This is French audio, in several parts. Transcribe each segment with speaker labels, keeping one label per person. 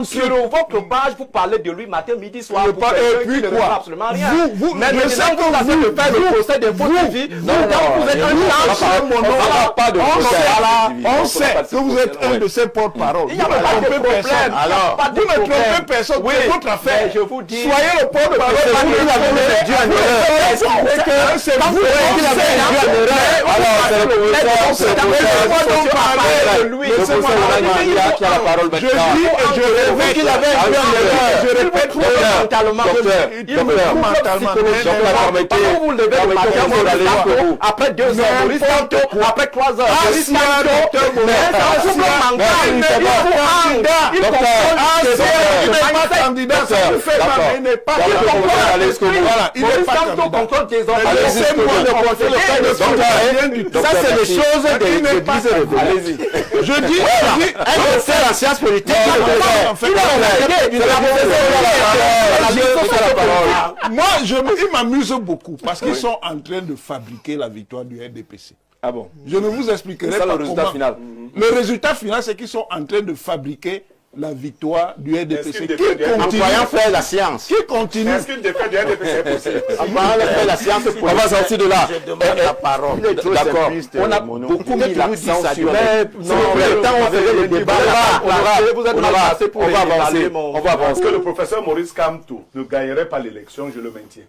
Speaker 1: Sur votre page, vous parlez de lui matin, midi, soir.
Speaker 2: Et puis quoi?
Speaker 1: Absolument rien.
Speaker 2: Mais je sais que
Speaker 1: vous avez fait le procès de votre vie. Vous êtes un
Speaker 2: on sait que vous êtes un de ses porte-parole.
Speaker 1: Il n'y a pas de problème.
Speaker 2: Vous ne trompez personne. C'est votre affaire.
Speaker 1: Je vous dis.
Speaker 2: Soyez le porte-parole. C'est vous qui l'avez dû en erreur. C'est vous qui l'avez dû en erreur. Alors, c'est le professeur. Qui a la parole maintenant. Je dis et je répète qu'il avait dû en erreur. Je répète mentalement.
Speaker 1: Vous levez le matin, après 2 heures, Maurice Kamto, après 3 heures, Maurice Kamto, il n'est pas contrôle des hommes.
Speaker 3: Ça, c'est les choses de l'Église. Allez-y.
Speaker 2: Je dis,
Speaker 3: elle fait la science politique.
Speaker 2: Moi, il m'amuse beaucoup parce qu'ils sont en train de fabriquer la victoire du RDPC.
Speaker 3: Ah bon?
Speaker 2: Je ne vous expliquerai pas
Speaker 3: le résultat final.
Speaker 2: Le résultat final, c'est qu'ils sont en train de fabriquer la victoire du RDPC. Qui continue
Speaker 3: à faire la science.
Speaker 2: Qui continue?
Speaker 4: Est-ce qu'une défaite du RDPC est possible?
Speaker 3: Faire la science. On va sortir de là.
Speaker 5: Je demande la parole.
Speaker 3: D'accord. On a beaucoup mis l'accent sur le temps on faisait le débat.
Speaker 4: On va avancer. Que le professeur Maurice Kamto ne gagnerait pas l'élection, je le maintiens.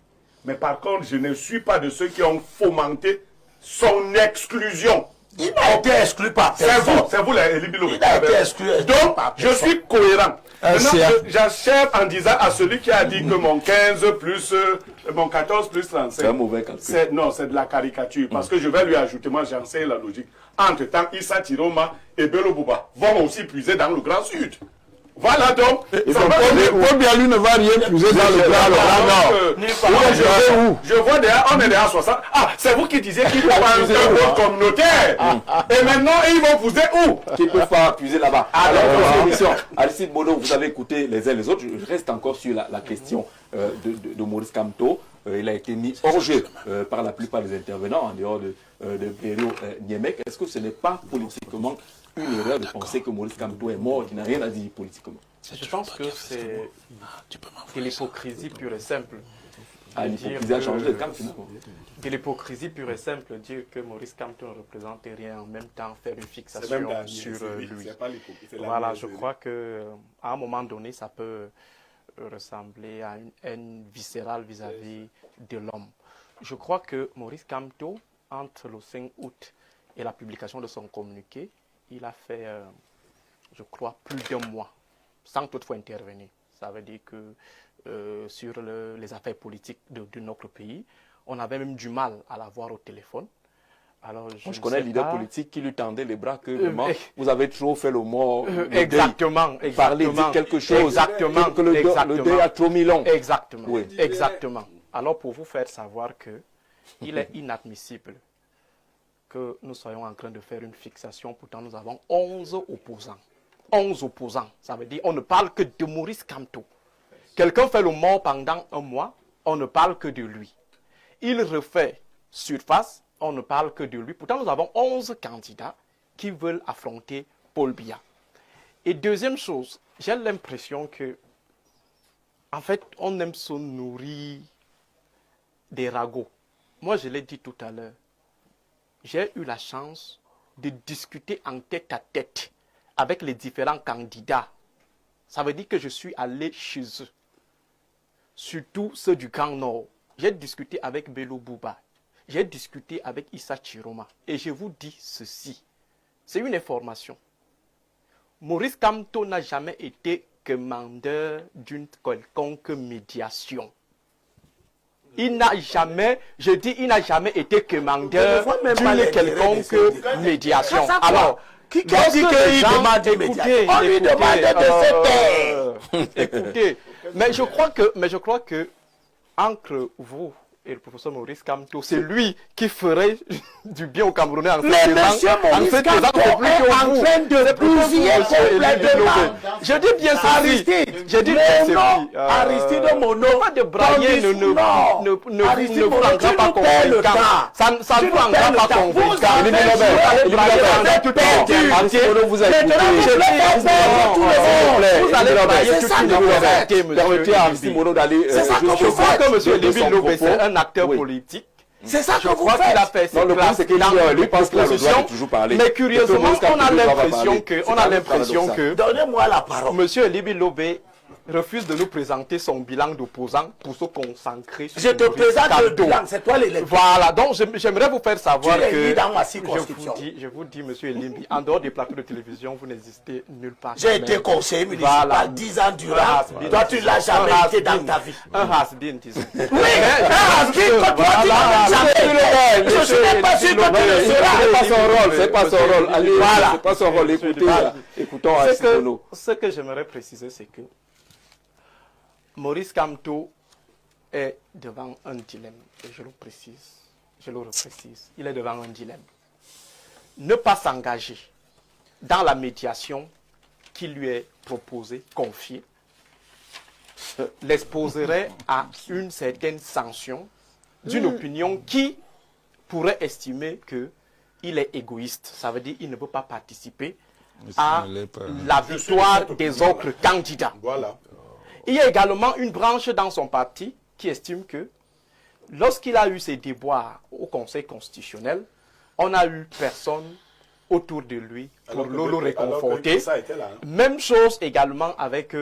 Speaker 4: Mais par contre, je ne suis pas de ceux qui ont fomenté son exclusion.
Speaker 5: Il n'a été exclu par personne.
Speaker 4: C'est vous les Libilo.
Speaker 5: Il a été exclu.
Speaker 4: Donc, je suis cohérent. J'achève en disant à celui qui a dit que mon 15 plus, mon 14 plus 35.
Speaker 3: C'est un mauvais calcul.
Speaker 4: Non, c'est de la caricature. Parce que je vais lui ajouter, moi j'enseigne la logique. Entre-temps, Issa Tiroma et Bello Bouba vont aussi puiser dans le Grand Sud. Voilà donc.
Speaker 2: Paul Bialou ne va rien puiser dans le Grand Nord.
Speaker 4: Je vois derrière, on est derrière 60. Ah, c'est vous qui disiez qu'il faut pas un vote communautaire. Et maintenant, ils vont pousser où?
Speaker 3: Qui ne peuvent pas puiser là-bas. Alors, Aristide Bodo, vous avez écouté les uns les autres. Je reste encore sur la question de Maurice Kamto. Il a été mis hors jeu par la plupart des intervenants, en dehors de Pério Niemek. Est-ce que ce n'est pas politiquement une erreur de penser que Maurice Kamto est mort, qui n'a rien à dire politiquement?
Speaker 1: Je pense que c'est de l'hypocrisie pure et simple.
Speaker 3: L'hypocrisie a changé de camp finalement.
Speaker 1: De l'hypocrisie pure et simple, dire que Maurice Kamto ne représente rien, en même temps faire une fixation sur lui. Voilà, je crois qu'à un moment donné, ça peut ressembler à une haine viscérale vis-à-vis de l'homme. Je crois que Maurice Kamto, entre le 5 août et la publication de son communiqué, il a fait, je crois, plus d'1 mois, sans toutefois intervenir. Ça veut dire que sur les affaires politiques de notre pays, on avait même du mal à l'avoir au téléphone. Alors,
Speaker 3: je connais le leader politique qui lui tendait les bras que vraiment, vous avez trop fait le mot.
Speaker 1: Exactement.
Speaker 3: Parler, dire quelque chose.
Speaker 1: Exactement.
Speaker 3: Que le deuil a trop mis long.
Speaker 1: Exactement. Oui. Exactement. Alors, pour vous faire savoir que il est inadmissible que nous soyons en train de faire une fixation. Pourtant, nous avons 11 opposants. 11 opposants. Ça veut dire on ne parle que de Maurice Kamto. Quelqu'un fait le mort pendant 1 mois, on ne parle que de lui. Il refait surface, on ne parle que de lui. Pourtant, nous avons 11 candidats qui veulent affronter Paul Biya. Et deuxième chose, j'ai l'impression que, en fait, on aime se nourrir des ragots. Moi, je l'ai dit tout à l'heure. J'ai eu la chance de discuter en tête à tête avec les différents candidats. Ça veut dire que je suis allé chez eux. Surtout ceux du Grand Nord. J'ai discuté avec Bello Bouba. J'ai discuté avec Issa Tiroma. Et je vous dis ceci. C'est une information. Maurice Kamto n'a jamais été commandeur d'une quelconque médiation. Il n'a jamais, je dis, il n'a jamais été commandeur d'une quelconque médiation. Alors,
Speaker 5: qui dit qu'il demande des médiations? On lui demande de se taire.
Speaker 1: Écoutez, mais je crois que entre vous et le professeur Maurice Kamto, c'est lui qui ferait du bien aux Camerounais en
Speaker 5: Mais monsieur Maurice Kamto est en train de bousiller complètement.
Speaker 1: Je dis bien ceci.
Speaker 5: Aristide,
Speaker 1: Je dis bien ceci.
Speaker 5: Aristide Mono,
Speaker 1: pas de brailler ne vous rendra pas convaincant. Ça ne vous rendra pas convaincant.
Speaker 3: Vous allez brailler toute une université, permettez à Aristide Mono d'aller.
Speaker 1: Je crois que monsieur Libi Lobé, c'est un acteur politique.
Speaker 5: C'est ça que
Speaker 1: je crois qu'il a fait ses classes dans
Speaker 3: lui pense qu'il a le droit de toujours parler.
Speaker 1: Mais curieusement, on a l'impression que
Speaker 5: donnez-moi la parole.
Speaker 1: Monsieur Libi Lobé refuse de nous présenter son bilan d'opposant pour se concentrer sur
Speaker 5: je te présente le bilan, c'est toi l'électeur.
Speaker 1: Voilà, donc j'aimerais vous faire savoir que
Speaker 5: dans ma circonscription.
Speaker 1: Je vous dis, monsieur Elimbi, en dehors des plateaux de télévision, vous n'existez nulle part.
Speaker 5: J'ai été conseiller municipal 10 ans durant. Toi, tu ne l'as jamais été dans ta vie.
Speaker 1: Un has-been, disons.
Speaker 5: Oui, un has-been que toi, tu n'as jamais été. Je ne suis pas sûr que tu le seras.
Speaker 3: C'est pas son rôle. Allez, voilà. C'est pas son rôle. Écoutons Aristide Mono.
Speaker 1: Ce que j'aimerais préciser, c'est que Maurice Kamto est devant un dilemme, et je le reprécise, il est devant un dilemme. Ne pas s'engager dans la médiation qui lui est proposée, confiée, l'exposerait à une certaine sanction d'une opinion qui pourrait estimer qu'il est égoïste. Ça veut dire qu'il ne peut pas participer à la victoire des autres candidats.
Speaker 4: Voilà.
Speaker 1: Il y a également une branche dans son parti qui estime que lorsqu'il a eu ses déboires au Conseil constitutionnel, on n'a eu personne autour de lui pour le réconforter. Même chose également avec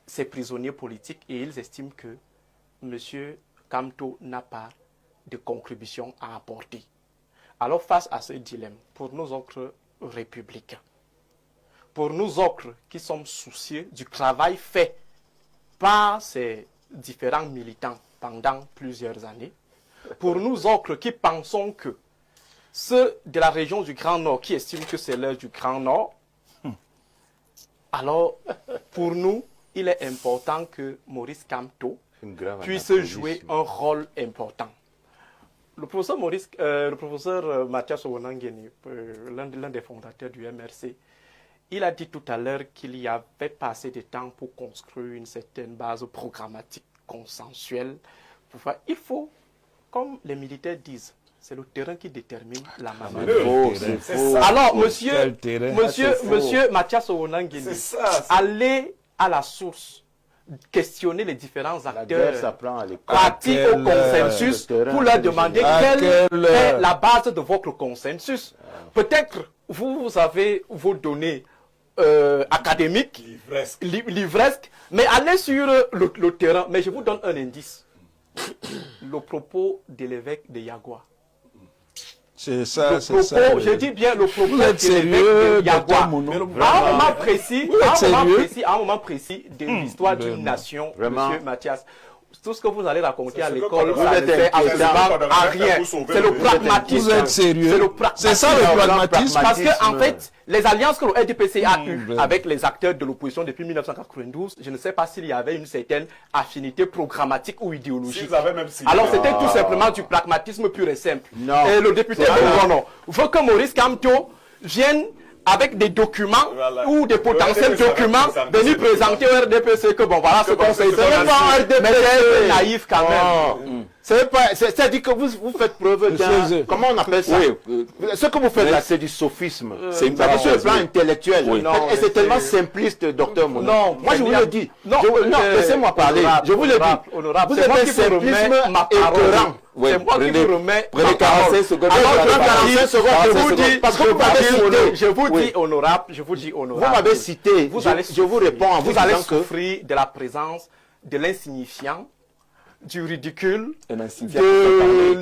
Speaker 1: ses prisonniers politiques et ils estiment que M. Kamto n'a pas de contribution à apporter. Alors face à ce dilemme, pour nous autres républicains, pour nous autres qui sommes soucieux du travail fait par ces différents militants pendant plusieurs années, pour nous autres qui pensons que ceux de la région du Grand Nord qui estiment que c'est l'heure du Grand Nord, alors pour nous, il est important que Maurice Kamto puisse jouer un rôle important. Le professeur Mathias Owonangeni, l'un des fondateurs du MRC, il a dit tout à l'heure qu'il y avait pas assez de temps pour construire une certaine base programmatique consensuelle. Il faut, comme les militaires disent, c'est le terrain qui détermine la manière. Alors, monsieur Mathias Owonangeni, allez à la source, questionner les différents acteurs, partis au consensus pour leur demander quelle est la base de votre consensus. Peut-être vous avez vos données académiques, livresques, mais allez sur le terrain. Mais je vous donne un indice. Le propos de l'évêque de Yagua.
Speaker 2: C'est ça,
Speaker 1: je dis bien le propos de l'évêque de Yagua. À un moment précis de l'histoire d'une nation, monsieur Mathias, tout ce que vous allez raconter à l'école, ça ne fait absolument rien. C'est le pragmatisme.
Speaker 2: Vous êtes sérieux? C'est ça le pragmatisme.
Speaker 1: Parce que, en fait, les alliances que le RDPC a eues avec les acteurs de l'opposition depuis 1992, je ne sais pas s'il y avait une certaine affinité programmatique ou idéologique. Alors, c'était tout simplement du pragmatisme pur et simple. Et le député veut que Maurice Kamto vienne avec des documents ou des potentiels documents venus présenter au RDPC que bon voilà ce qu'on s'est dit. Mais c'est naïf quand même.
Speaker 5: C'est-à-dire que vous faites preuve d'un... Comment on appelle ça? Ce que vous faites là, c'est du sophisme. C'est sur le plan intellectuel. Et c'est tellement simpliste, docteur Mono.
Speaker 1: Non,
Speaker 5: moi je vous le dis. Non, laissez-moi parler. Je vous le dis. Vous êtes un simplisme écœurant.
Speaker 1: C'est moi qui vous remets.
Speaker 3: Prenez 45 secondes.
Speaker 5: Parce que vous m'avez cité.
Speaker 1: Je vous dis honorable.
Speaker 5: Vous m'avez cité. Je vous réponds en vous
Speaker 1: disant que vous allez souffrir de la présence de l'insignifiant, du ridicule,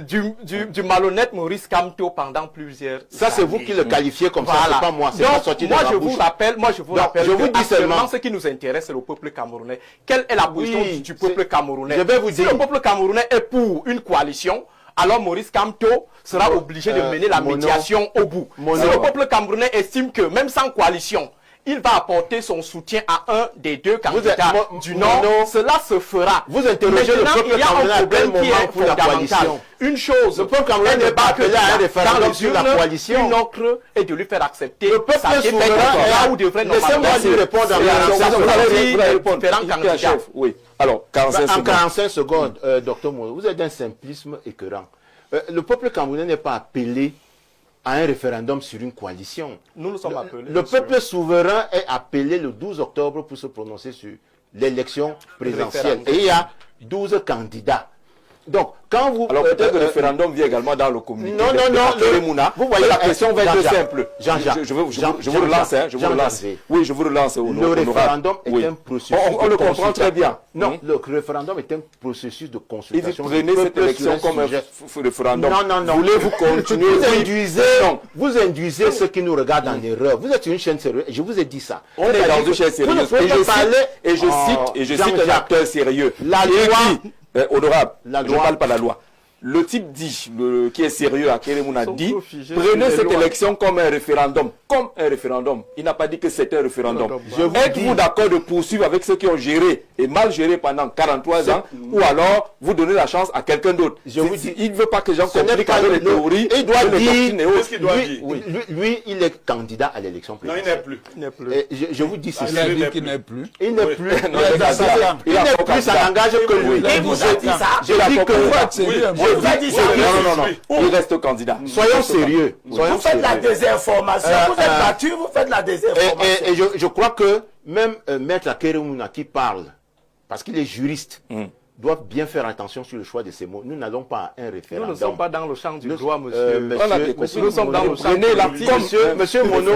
Speaker 1: du malhonnête Maurice Kamto pendant plusieurs années.
Speaker 5: Ça, c'est vous qui le qualifiez comme ça, c'est pas moi.
Speaker 1: Donc, moi, je vous rappelle que actuellement, ce qui nous intéresse, c'est le peuple camerounais. Quelle est la position du peuple camerounais?
Speaker 5: Je vais vous dire.
Speaker 1: Si le peuple camerounais est pour une coalition, alors Maurice Kamto sera obligé de mener la médiation au bout. Si le peuple camerounais estime que, même sans coalition, il va apporter son soutien à un des deux candidats du
Speaker 5: non,
Speaker 1: Nord,
Speaker 5: non.
Speaker 1: cela se fera.
Speaker 5: Vous interrogez le
Speaker 1: Maintenant,
Speaker 5: peuple
Speaker 1: il y a
Speaker 5: camerounais
Speaker 1: un
Speaker 5: à quel
Speaker 1: problème qui
Speaker 5: moment
Speaker 1: est
Speaker 5: pour la
Speaker 1: fondamental.
Speaker 5: coalition.
Speaker 1: Une chose,
Speaker 5: Le peuple camerounais n'est pas appelé à un référendum sur la coalition.
Speaker 1: Une autre est de lui faire accepter
Speaker 5: Le peuple
Speaker 1: sa défaite
Speaker 5: souverain
Speaker 1: là où devrait
Speaker 5: laissez-moi
Speaker 1: normalement
Speaker 5: lui répondre en
Speaker 3: Vous allez répondre.
Speaker 1: différents candidats.
Speaker 3: Chef, oui. Alors, 45
Speaker 5: En
Speaker 3: secondes.
Speaker 5: 45 secondes, docteur Moïse, vous êtes d'un simplisme écœurant. Le peuple camerounais n'est pas appelé à un référendum sur une coalition.
Speaker 1: Nous nous sommes appelés.
Speaker 5: Le peuple souverain est appelé le 12 octobre pour se prononcer sur l'élection présidentielle. Et il y a 12 candidats. Donc, quand vous...
Speaker 3: Alors peut-être que le référendum vient également dans le communiqué.
Speaker 5: Non, non, non.
Speaker 3: Vous voyez, la question va être simple.
Speaker 5: Jean-Jacques.
Speaker 3: Je vous relance, hein, je vous relance. Oui, je vous relance.
Speaker 5: Le référendum est un processus
Speaker 3: on le comprend très bien.
Speaker 5: Non, le référendum est un processus de consultation.
Speaker 3: Et vous prenez cette élection comme un référendum.
Speaker 5: Non, non, non.
Speaker 3: Voulez-vous continuer?
Speaker 5: Vous induisez ceux qui nous regardent en erreur. Vous êtes une chaîne sérieuse. Je vous ai dit ça.
Speaker 3: On est dans une chaîne sérieuse. Et je cite un acteur sérieux.
Speaker 5: La loi...
Speaker 3: Honorable, je ne parle pas de la loi. Le type dit, qui est sérieux à Kérémouna dit, prenez cette élection comme un référendum. Comme un référendum. Il n'a pas dit que c'était un référendum. Êtes-vous d'accord de poursuivre avec ceux qui ont géré et mal géré pendant 43 ans ou alors vous donnez la chance à quelqu'un d'autre? Il ne veut pas que les gens compliquent avec les théories.
Speaker 5: Il doit dire,
Speaker 4: Qu'est-ce qu'il doit dire?
Speaker 5: lui, il est candidat à l'élection présidentielle.
Speaker 4: Non, il n'est plus.
Speaker 5: Je vous dis ceci.
Speaker 2: Il a dit qu'il n'est plus.
Speaker 5: Il n'est plus.
Speaker 3: Il
Speaker 5: n'est plus, ça n'engage que lui.
Speaker 6: Il vous a dit ça.
Speaker 5: Je dis que...
Speaker 6: Il vous a dit ça.
Speaker 3: Non. Il reste candidat.
Speaker 5: Soyons sérieux.
Speaker 6: Vous faites la désinformation. Vous êtes battu, vous faites la désinformation.
Speaker 5: Et je crois que même Maître Akeremouna qui parle, parce qu'il est juriste, doit bien faire attention sur le choix de ses mots. Nous n'allons pas à un référendum.
Speaker 1: Nous ne sommes pas dans le champ du droit, monsieur.
Speaker 5: Nous sommes dans le champ. Monsieur Mono,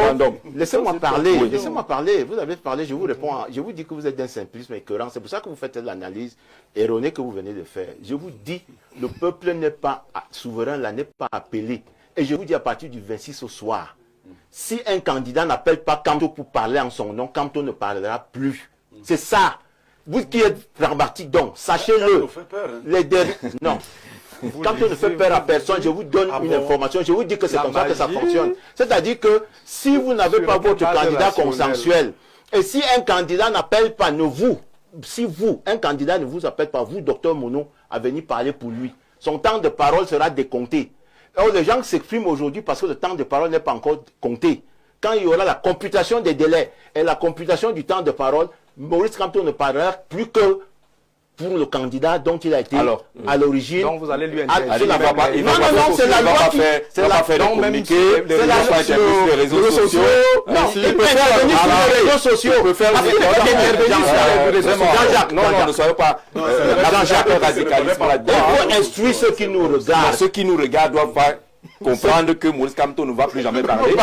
Speaker 5: laissez-moi parler. Laissez-moi parler. Vous avez parlé, je vous réponds. Je vous dis que vous êtes d'un simplisme écœurant. C'est pour ça que vous faites l'analyse erronée que vous venez de faire. Je vous dis, le peuple n'est pas souverain, là n'est pas appelé. Et je vous dis à partir du 26 au soir, si un candidat n'appelle pas Kamto pour parler en son nom, Kamto ne parlera plus. C'est ça. Vous qui êtes pragmatique, donc, sachez-le. Les derniers... Non. Quand on ne fait peur à personne, je vous donne une information, je vous dis que c'est comme ça que ça fonctionne. C'est-à-dire que si vous n'avez pas votre candidat consensuel, et si un candidat n'appelle pas, un candidat ne vous appelle pas, vous, docteur Mono, à venir parler pour lui, son temps de parole sera décompté. Alors, les gens s'expriment aujourd'hui parce que le temps de parole n'est pas encore compté. Quand il y aura la computation des délais et la computation du temps de parole, Maurice Kamto ne parlera plus que pour le candidat dont il a été à l'origine.
Speaker 1: Donc vous allez lui interdire.
Speaker 5: Non, c'est la loi qui...
Speaker 3: C'est la faire communiquer,
Speaker 5: c'est la loi sur les réseaux sociaux. Non, il peut intervenir sur les réseaux sociaux. Il peut faire
Speaker 3: non, ne soyez pas... Jean-Jacques radicalisme là-dedans.
Speaker 5: Il faut instruire ceux qui nous regardent.
Speaker 3: Ceux qui nous regardent doivent pas comprendre que Maurice Kamto ne va plus jamais parler.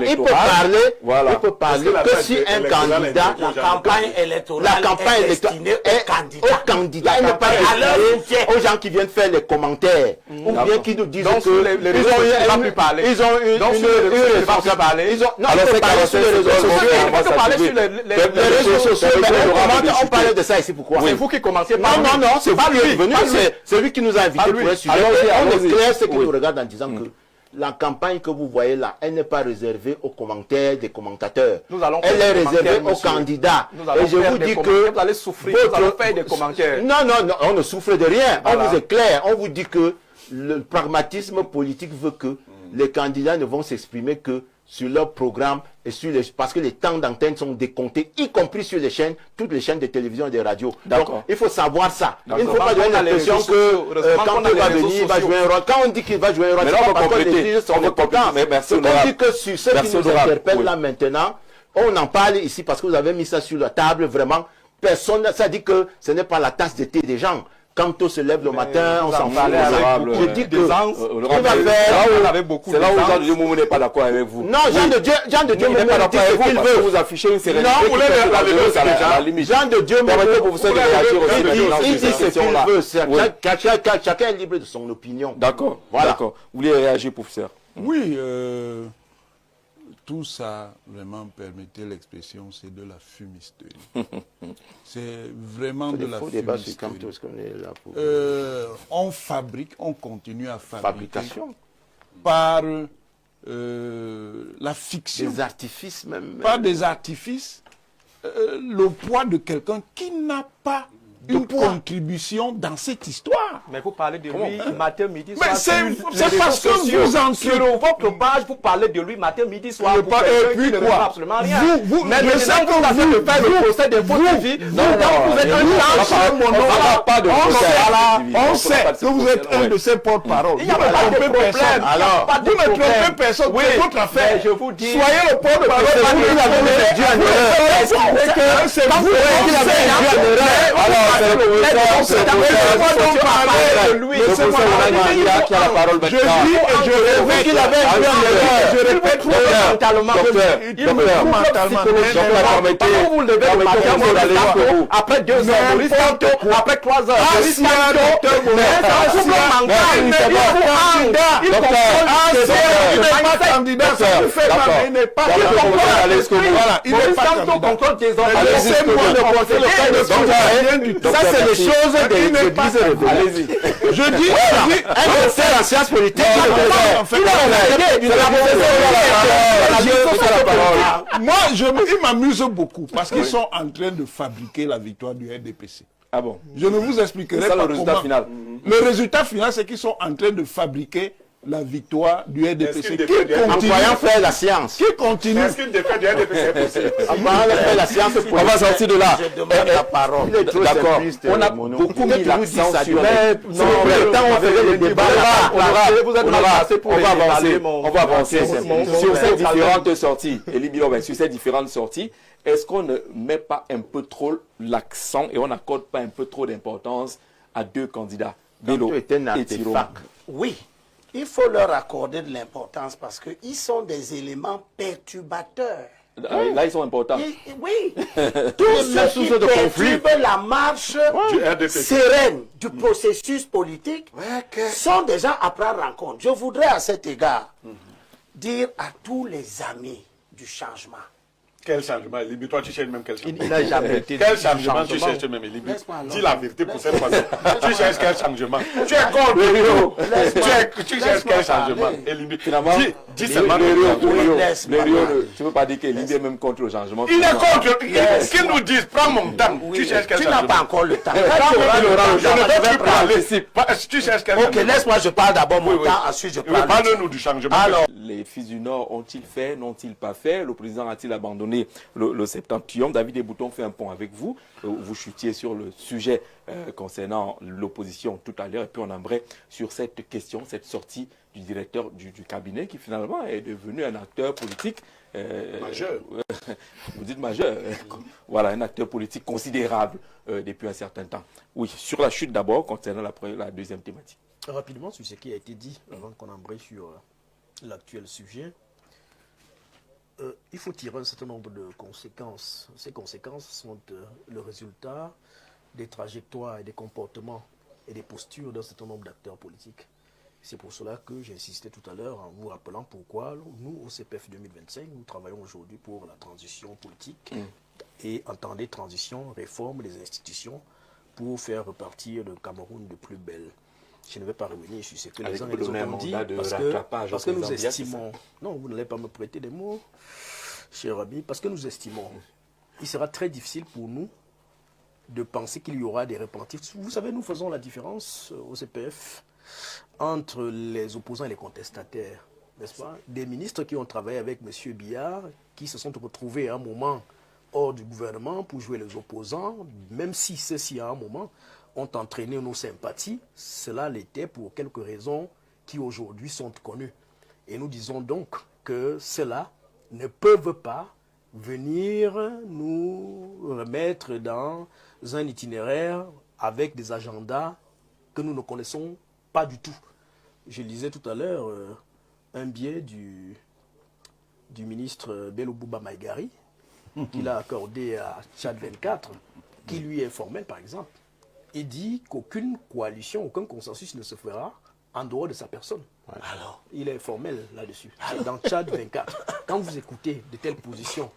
Speaker 5: Il peut parler que si un candidat,
Speaker 6: la campagne électorale est destinée aux candidats.
Speaker 5: Il ne pas destinée aux gens qui viennent faire les commentaires ou bien qui nous disent que ils ont une responsabilité. Non, il peut parler sur les réseaux sociaux. On parlait de ça ici, pourquoi?
Speaker 1: C'est vous qui commencez par
Speaker 5: lui. Non, c'est vous qui est venu. C'est lui qui nous a invités pour un sujet. On éclaire ceux qui nous regardent en disant que la campagne que vous voyez là, elle n'est pas réservée aux commentaires des commentateurs. Elle est réservée aux candidats. Et je vous dis que
Speaker 1: vous allez souffrir, vous allez faire des commentaires.
Speaker 5: Non, on ne souffre de rien. On vous éclaire. On vous dit que le pragmatisme politique veut que les candidats ne vont s'exprimer que sur leur programme et sur parce que les temps d'antenne sont décomptés, y compris sur les chaînes, toutes les chaînes de télévision et de radio. Donc, il faut savoir ça. Il ne faut pas donner l'impression que quand il va venir, il va jouer un rôle. Quand on dit qu'il va jouer un rôle, c'est parce que les juges sont compétents. Ce qu'on dit que sur ceux qui nous interpellent là maintenant, on en parle ici parce que vous avez mis ça sur la table, vraiment. Personne, ça dit que ce n'est pas la tasse de thé des gens. Quand on se lève le matin, on s'en fout. Je dis que il va faire.
Speaker 3: C'est là où Jean de Dieu Moumou n'est pas d'accord avec vous.
Speaker 5: Non, Jean de Dieu Moumou n'est pas d'accord avec vous.
Speaker 3: Vous affichez une sérénité.
Speaker 5: Non, vous voulez la limite. Jean de Dieu Moumou, il dit ce qu'il veut. Chacun est libre de son opinion.
Speaker 3: D'accord. Vous voulez réagir, professeur?
Speaker 2: Oui, tout ça, vraiment, permettez l'expression, c'est de la fumisterie. C'est vraiment de la fumisterie. On fabrique, on continue à fabriquer par la fiction.
Speaker 5: Des artifices même.
Speaker 2: Pas des artifices. Le poids de quelqu'un qui n'a pas une contribution dans cette histoire.
Speaker 1: Mais vous parlez de lui matin, midi, soir.
Speaker 2: Mais c'est parce que vous en
Speaker 1: sur votre page, vous parlez de lui matin, midi, soir.
Speaker 2: Et puis quoi?
Speaker 1: Absolument rien.
Speaker 2: Mais je sais que vous
Speaker 1: faire le procès de votre vie. Vous êtes
Speaker 2: on sait que vous êtes un de ses porte-parole.
Speaker 1: Il n'y a pas de problème.
Speaker 2: Alors, vous ne trompez personne. C'est votre affaire.
Speaker 1: Je vous dis.
Speaker 2: Soyez le porte-parole. C'est vous qui l'avez induit en erreur. Alors,
Speaker 3: c'est le
Speaker 1: après 2 heures, après 3 heures,
Speaker 2: il n'est pas
Speaker 5: ça, c'est les choses des églises révélées.
Speaker 3: Allez-y.
Speaker 5: Je dis, un professeur en sciences politiques,
Speaker 2: moi, il m'amuse beaucoup parce qu'ils sont en train de fabriquer la victoire du RDPC.
Speaker 3: Ah bon?
Speaker 2: Je ne vous expliquerai pas
Speaker 3: le résultat
Speaker 2: comment.
Speaker 3: final.
Speaker 2: Le résultat final, c'est qu'ils sont en train de fabriquer la victoire du RDPC.
Speaker 5: En voyant faire la science.
Speaker 2: Qui continue.
Speaker 4: Est-ce qu'une défaite du RDPC est possible?
Speaker 5: En voyant faire la science.
Speaker 3: On va sortir de là.
Speaker 6: Je demande la parole.
Speaker 3: D'accord. On a beaucoup mis l'accent sur
Speaker 5: on faisait le débat.
Speaker 3: On va avancer. Sur ces différentes sorties, sur ces différentes sorties, est-ce qu'on ne met pas un peu trop l'accent et on n'accorde pas un peu trop d'importance à 2 candidats, Bello et Thilo?
Speaker 6: Oui, il faut leur accorder de l'importance parce qu'ils sont des éléments perturbateurs.
Speaker 3: Là, ils sont importants.
Speaker 6: Oui, tous ceux qui perturbent la marche sereine du processus politique sont déjà à prendre en compte. Je voudrais à cet égard dire à tous les amis du changement.
Speaker 4: Quel changement, Elibi? Toi, tu cherches même quel changement?
Speaker 1: Il n'a jamais été.
Speaker 4: Quel changement tu cherches même, Elibi? Dis la vérité pour cette fois-ci. Tu cherches quel changement? Tu es contre. Tu cherches quel changement, Elibi? Dis seulement.
Speaker 3: Tu ne peux pas dire qu'Elibi est même contre le changement.
Speaker 4: Il est contre. Qu'ils nous disent, prends mon temps. Tu cherches quel changement?
Speaker 6: Tu n'as pas encore le temps.
Speaker 4: Je ne veux plus parler. Tu cherches quel changement?
Speaker 6: Ok, laisse-moi, je parle d'abord mon temps, ensuite je parle.
Speaker 4: Parle-nous du changement.
Speaker 6: Alors,
Speaker 3: les fils du Nord ont-ils fait, n'ont-ils pas fait? Le président a-t-il abandonné le septentrion? David Bouton fait un pont avec vous. Vous chutiez sur le sujet concernant l'opposition tout à l'heure. Et puis on aimerait sur cette question, cette sortie du directeur du cabinet qui finalement est devenu un acteur politique.
Speaker 4: Majeur.
Speaker 3: Vous dites majeur. Voilà, un acteur politique considérable depuis un certain temps. Oui, sur la chute d'abord, concernant la deuxième thématique.
Speaker 7: Rapidement sur ce qui a été dit, avant qu'on embraye sur l'actuel sujet, il faut tirer un certain nombre de conséquences. Ces conséquences sont le résultat des trajectoires et des comportements et des postures d'un certain nombre d'acteurs politiques. C'est pour cela que j'ai insisté tout à l'heure en vous rappelant pourquoi nous, au CPF 2025, nous travaillons aujourd'hui pour la transition politique et entendez transition, réforme des institutions pour faire repartir le Cameroun de plus belle. Je ne vais pas revenir sur ce que les uns et les autres ont dit parce que nous estimons... Non, vous n'allez pas me prêter des mots, cher ami, parce que nous estimons il sera très difficile pour nous de penser qu'il y aura des repentis. Vous savez, nous faisons la différence au CPF entre les opposants et les contestataires, n'est-ce pas? Des ministres qui ont travaillé avec M. Biard, qui se sont retrouvés à un moment hors du gouvernement pour jouer les opposants, même si ceux-ci à un moment ont entraîné nos sympathies, cela l'était pour quelques raisons qui aujourd'hui sont connues. Et nous disons donc que cela ne peuvent pas venir nous remettre dans un itinéraire avec des agendas que nous ne connaissons pas du tout. Je lisais tout à l'heure un billet du ministre Bello Bouba Maïgari qu'il a accordé à Tchad 24, qui lui est formel par exemple. Il dit qu'aucune coalition, aucun consensus ne se fera en dehors de sa personne. Alors, il est formel là-dessus. C'est dans Tchad 24. Quand vous écoutez de telles positions,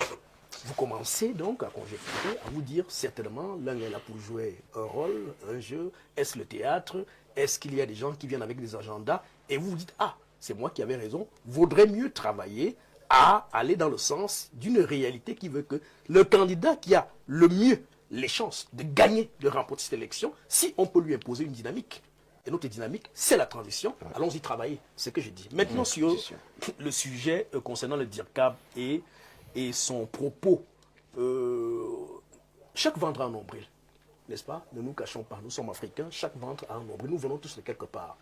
Speaker 7: vous commencez donc à conjecturer, à vous dire certainement, l'un est là pour jouer un rôle, un jeu. Est-ce le théâtre? Est-ce qu'il y a des gens qui viennent avec des agendas? Et vous vous dites, ah, c'est moi qui avais raison, vaudrait mieux travailler à aller dans le sens d'une réalité qui veut que le candidat qui a le mieux les chances de gagner, de remporter cette élection, si on peut lui imposer une dynamique. Et notre dynamique, c'est la transition. Allons-y travailler, c'est ce que je dis. Maintenant, sur le sujet concernant le DIRCAB et son propos, chaque ventre a un nombril, n'est-ce pas? Ne nous cachons pas, nous sommes africains, chaque ventre a un nombril. Nous venons tous de quelque part.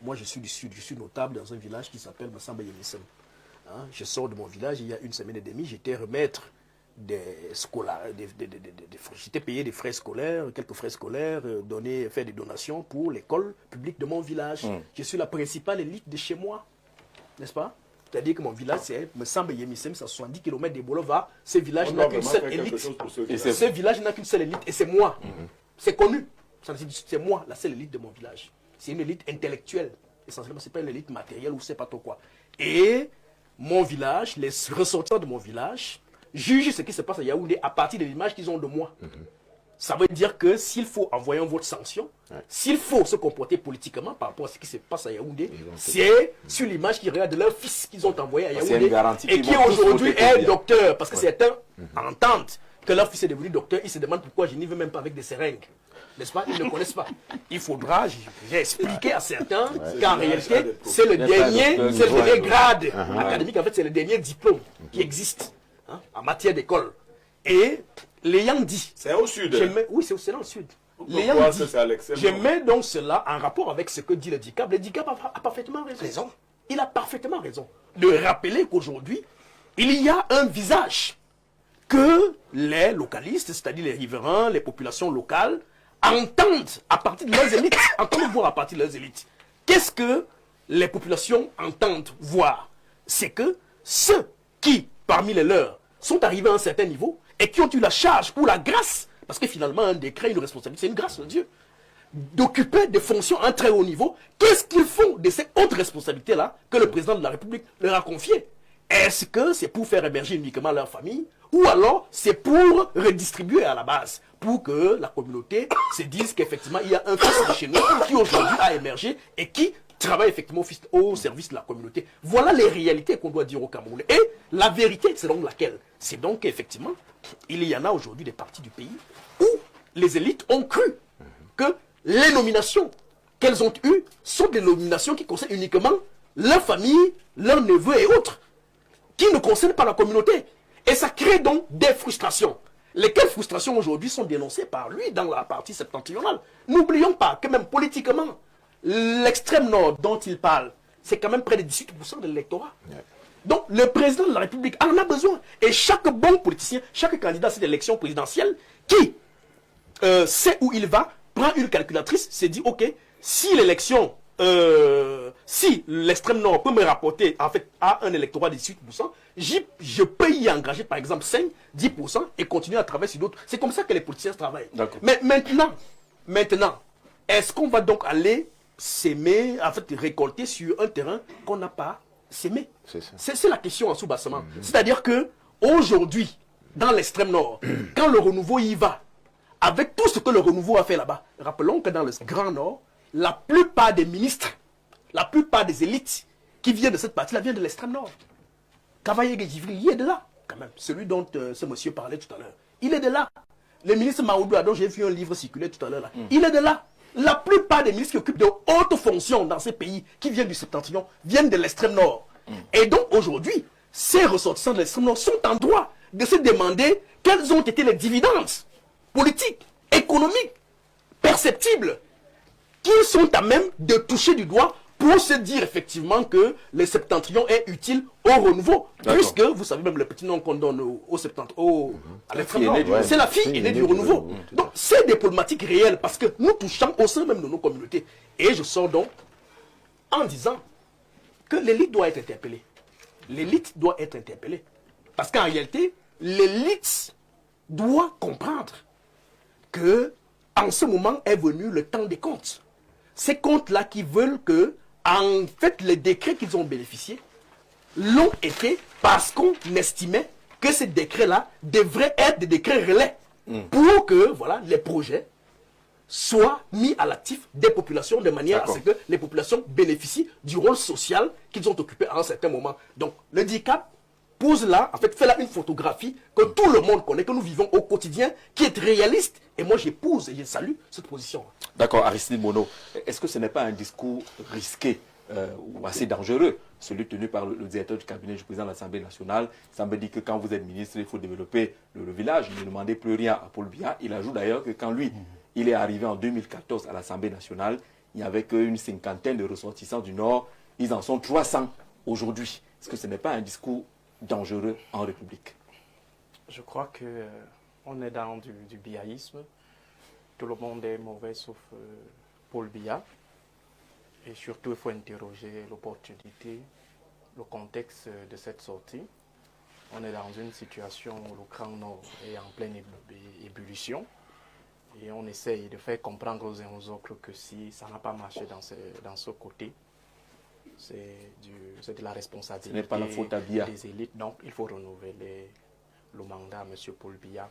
Speaker 7: Moi, je suis du sud, je suis notable dans un village qui s'appelle Massamba Yemisem. Hein? Je sors de mon village, il y a une semaine et demie, j'étais remettre j'étais payé des frais scolaires, quelques frais scolaires, faire des donations pour l'école publique de mon village. Je suis la principale élite de chez moi, n'est-ce pas? C'est-à-dire que mon village, c'est Massamba Yemisem, c'est à 70 km des Bolova. Ce village n'a qu'une seule élite. Ce village n'a qu'une seule élite et c'est moi. C'est connu. C'est moi, la seule élite de mon village. C'est une élite intellectuelle. Essentiellement, ce n'est pas une élite matérielle ou je ne sais pas trop quoi. Et mon village, les ressortissants de mon village, jugent ce qui se passe à Yaoundé à partir de l'image qu'ils ont de moi. Ça veut dire que s'il faut envoyer un vote sanction, s'il faut se comporter politiquement par rapport à ce qui se passe à Yaoundé, c'est sur l'image qu'ils regardent de leur fils qu'ils ont envoyé à Yaoundé et qui aujourd'hui est docteur. Parce que certains entendent que leur fils est devenu docteur, ils se demandent pourquoi je n'y vais même pas avec des seringues. N'est-ce pas? Ils ne connaissent pas. Il faudra, j'ai expliqué à certains qu'en réalité, c'est le dernier grade académique, en fait, c'est le dernier diplôme qui existe en matière d'école. Et l'ayant dit...
Speaker 4: C'est au sud.
Speaker 7: Oui, c'est dans le sud.
Speaker 4: L'ayant dit,
Speaker 7: je mets donc cela en rapport avec ce que dit le DIRCAB. Le DIRCAB a parfaitement raison. Il a parfaitement raison de rappeler qu'aujourd'hui, il y a un visage que les localistes, c'est-à-dire les riverains, les populations locales, entendent à partir de leurs élites. Entendent voir à partir de leurs élites. Qu'est-ce que les populations entendent voir? C'est que ceux qui, parmi les leurs, sont arrivés à un certain niveau et qui ont eu la charge ou la grâce, parce que finalement un décret, une responsabilité, c'est une grâce de Dieu, d'occuper des fonctions à un très haut niveau, qu'est-ce qu'ils font de ces hautes responsabilités-là que le président de la République leur a confiées? Est-ce que c'est pour faire émerger uniquement leur famille ou alors c'est pour redistribuer à la base, pour que la communauté se dise qu'effectivement il y a un fils de chez nous qui aujourd'hui a émergé et qui travaille effectivement au service de la communauté. Voilà les réalités qu'on doit dire au Cameroun. Et la vérité, c'est donc laquelle? C'est donc qu'effectivement, il y en a aujourd'hui des parties du pays où les élites ont cru que les nominations qu'elles ont eues sont des nominations qui concernent uniquement leur famille, leurs neveux et autres, qui ne concernent pas la communauté. Et ça crée donc des frustrations. Lesquelles frustrations aujourd'hui sont dénoncées par lui dans la partie septentrionale. N'oublions pas que même politiquement, l'extrême nord dont il parle, c'est quand même près de 18% de l'électorat. Donc le président de la République en a besoin. Et chaque bon politicien, chaque candidat à cette élection présidentielle qui sait où il va, prend une calculatrice, se dit ok, si l'élection, si l'extrême nord peut me rapporter en fait à un électorat de 18%, je peux y engager par exemple 5, 10% et continuer à travailler sur d'autres. C'est comme ça que les politiciens travaillent. Mais maintenant, est-ce qu'on va donc aller s'aimer, en fait récolter sur un terrain qu'on n'a pas s'aimer? C'est la question en sous-bassement. C'est-à-dire que aujourd'hui, dans l'extrême nord, quand le renouveau y va, avec tout ce que le renouveau a fait là-bas, rappelons que dans le grand nord, la plupart des ministres, la plupart des élites qui viennent de cette partie-là viennent de l'extrême nord. Cavaillé Guéjivri, il est de là, quand même. Celui dont ce monsieur parlait tout à l'heure. Il est de là. Le ministre Maoudou, dont j'ai vu un livre circuler tout à l'heure, là, il est de là. La plupart des ministres qui occupent de hautes fonctions dans ces pays, qui viennent du septentrion, viennent de l'extrême nord. Et donc aujourd'hui, ces ressortissants de l'extrême nord sont en droit de se demander quels ont été les dividendes politiques, économiques, perceptibles, qu'ils sont à même de toucher du doigt pour se dire effectivement que le septentrion est utile au renouveau. Puisque, vous savez même le petit nom qu'on donne au septentrion, à l'extrême nord, c'est la fille aînée du renouveau. Donc c'est des problématiques réelles parce que nous touchons au sein même de nos communautés. Et je sors donc en disant que l'élite doit être interpellée. L'élite doit être interpellée. Parce qu'en réalité, l'élite doit comprendre que en ce moment est venu le temps des comptes. Ces comptes-là qui veulent que, en fait, les décrets qu'ils ont bénéficiés l'ont été parce qu'on estimait que ces décrets-là devraient être des décrets relais pour que, voilà, les projets soit mis à l'actif des populations de manière à ce que les populations bénéficient du rôle social qu'ils ont occupé à un certain moment. Donc, le DICAP pose là, en fait, fait là une photographie que tout le monde connaît, que nous vivons au quotidien, qui est réaliste. Et moi, j'épouse et je salue cette position.
Speaker 3: D'accord, Aristide Mono. Est-ce que ce n'est pas un discours risqué ou assez dangereux, celui tenu par le directeur du cabinet du président de l'Assemblée nationale? Ça me dit que quand vous êtes ministre, il faut développer le village. Il ne demandait plus rien à Paul Biya. Il ajoute d'ailleurs que quand lui, il est arrivé en 2014 à l'Assemblée nationale, il n'y avait qu'une cinquantaine de ressortissants du Nord. Ils en sont 300 aujourd'hui. Est-ce que ce n'est pas un discours dangereux en République?
Speaker 1: Je crois qu'on est dans du biaïsme. Tout le monde est mauvais sauf Paul Biya. Et surtout, il faut interroger l'opportunité, le contexte de cette sortie. On est dans une situation où le Grand Nord est en pleine ébullition. Et on essaye de faire comprendre aux uns aux autres que si ça n'a pas marché dans ce côté, c'est de la responsabilité.
Speaker 3: Ce n'est pas la faute à Biya.
Speaker 1: Des élites. Donc, il faut renouveler le mandat à M. Paul Biya.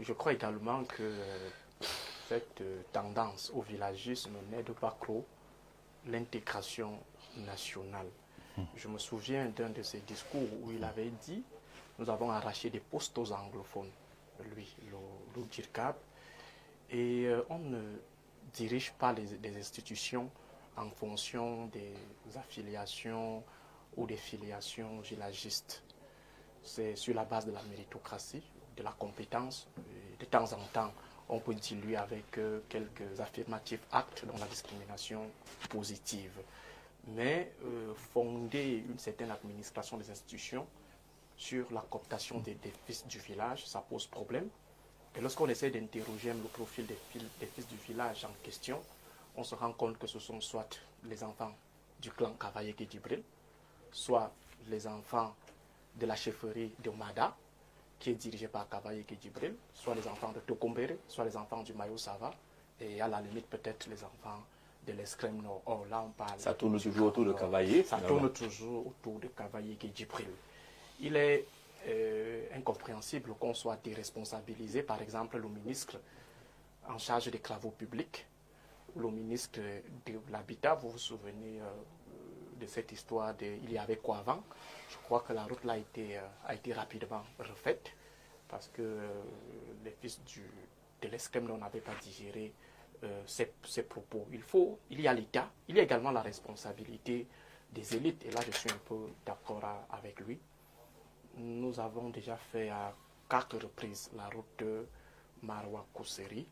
Speaker 1: Je crois également que cette tendance au villagisme n'aide pas trop l'intégration nationale. Je me souviens d'un de ses discours où il avait dit « Nous avons arraché des postes aux anglophones », lui, le DIRCAP, et on ne dirige pas des institutions en fonction des affiliations ou des filiations villagistes. C'est sur la base de la méritocratie, de la compétence. Et de temps en temps, on peut diluer avec quelques affirmatifs actes dans la discrimination positive. Mais fonder une certaine administration des institutions sur la cooptation des fils du village, ça pose problème. Et lorsqu'on essaie d'interroger le profil des fils du village en question, on se rend compte que ce sont soit les enfants du clan Kavaye Djibril, soit les enfants de la chefferie de Mada, qui est dirigée par Kavaye Djibril, soit les enfants de Tokombere, soit les enfants du Mayo Sava, et à la limite peut-être les enfants de l'extrême nord. Or là on parle...
Speaker 3: Ça tourne toujours autour de Kavaye.
Speaker 1: Ça tourne toujours autour de Kavaye Djibril. Il est incompréhensible qu'on soit déresponsabilisé, par exemple le ministre en charge des travaux publics, le ministre de l'Habitat, vous vous souvenez de cette histoire il y avait quoi avant? Je crois que la route là a été rapidement refaite parce que les fils de l'extrême n'avaient pas digéré ces propos. Il y a l'État, il y a également la responsabilité des élites, et là je suis un peu d'accord avec lui. Nous avons déjà fait à 4 reprises la route de Maroua-Kousseri.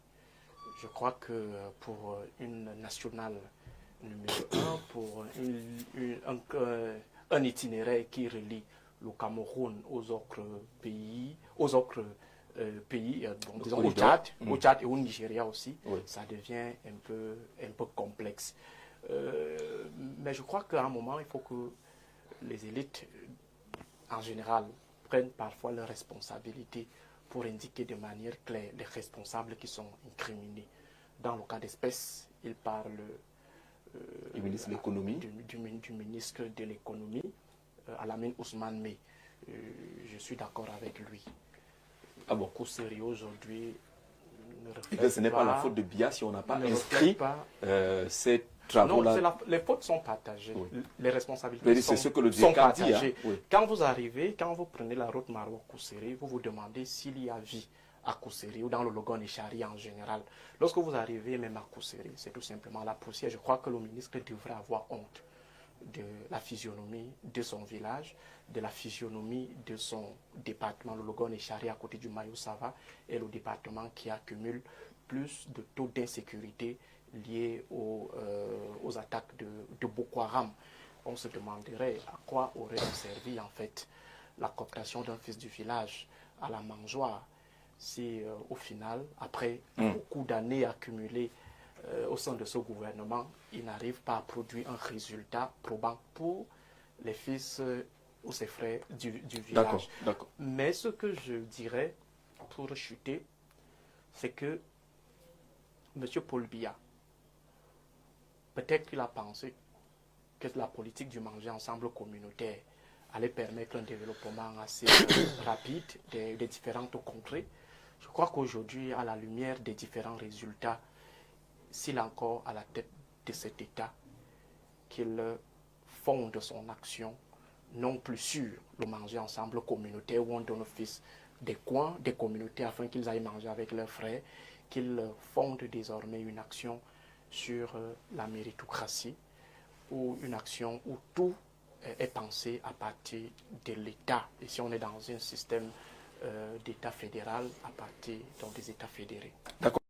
Speaker 1: Je crois que pour une nationale numéro 1, pour un itinéraire qui relie le Cameroun aux autres pays, disons au Tchad et au Nigeria aussi, ça devient un peu complexe. Mais je crois qu'à un moment, il faut que les élites, en général, prennent parfois leurs responsabilités pour indiquer de manière claire les responsables qui sont incriminés. Dans le cas d'espèce, il parle
Speaker 3: du ministre de l'économie,
Speaker 1: du ministre de l'économie, Alamine Ousmane Mey. Je suis d'accord avec lui.
Speaker 3: Ah bon?
Speaker 1: Kousseri aujourd'hui
Speaker 3: ce n'est pas la faute de Biya si on n'a pas inscrit ces travaux-là.
Speaker 1: Non, les fautes sont partagées. Oui. Les responsabilités
Speaker 3: c'est ce que
Speaker 1: sont partagées.
Speaker 3: Dit, hein? Oui.
Speaker 1: Quand vous prenez la route Maroua-Kousseri, vous vous demandez s'il y a vie à Kousseri ou dans le Logon et Chari en général. Lorsque vous arrivez même à Kousseri, c'est tout simplement la poussière. Je crois que le ministre devrait avoir honte de la physionomie de son village, de la physionomie de son département, le Logon et Chari à côté du Mayo Sava, et le département qui accumule plus de taux d'insécurité liés aux attaques de Boko Haram. On se demanderait à quoi aurait servi en fait la cooptation d'un fils du village à la mangeoire si au final, après beaucoup d'années accumulées au sein de ce gouvernement, il n'arrive pas à produire un résultat probant pour les fils ou ses frères du village.
Speaker 3: D'accord.
Speaker 1: Mais ce que je dirais pour chuter, c'est que M. Paul Biya, peut-être qu'il a pensé que la politique du manger ensemble communautaire allait permettre un développement assez rapide des différentes contrées. Je crois qu'aujourd'hui, à la lumière des différents résultats, s'il est encore à la tête de cet État, qu'il fonde son action non plus sur le manger ensemble communautaire où on donne au fils des coins, des communautés afin qu'ils aillent manger avec leurs frères, qu'il fonde désormais une action sur la méritocratie ou une action où tout est pensé à partir de l'État. Et si on est dans un système d'État fédéral, à partir donc, des États fédérés.
Speaker 3: D'accord.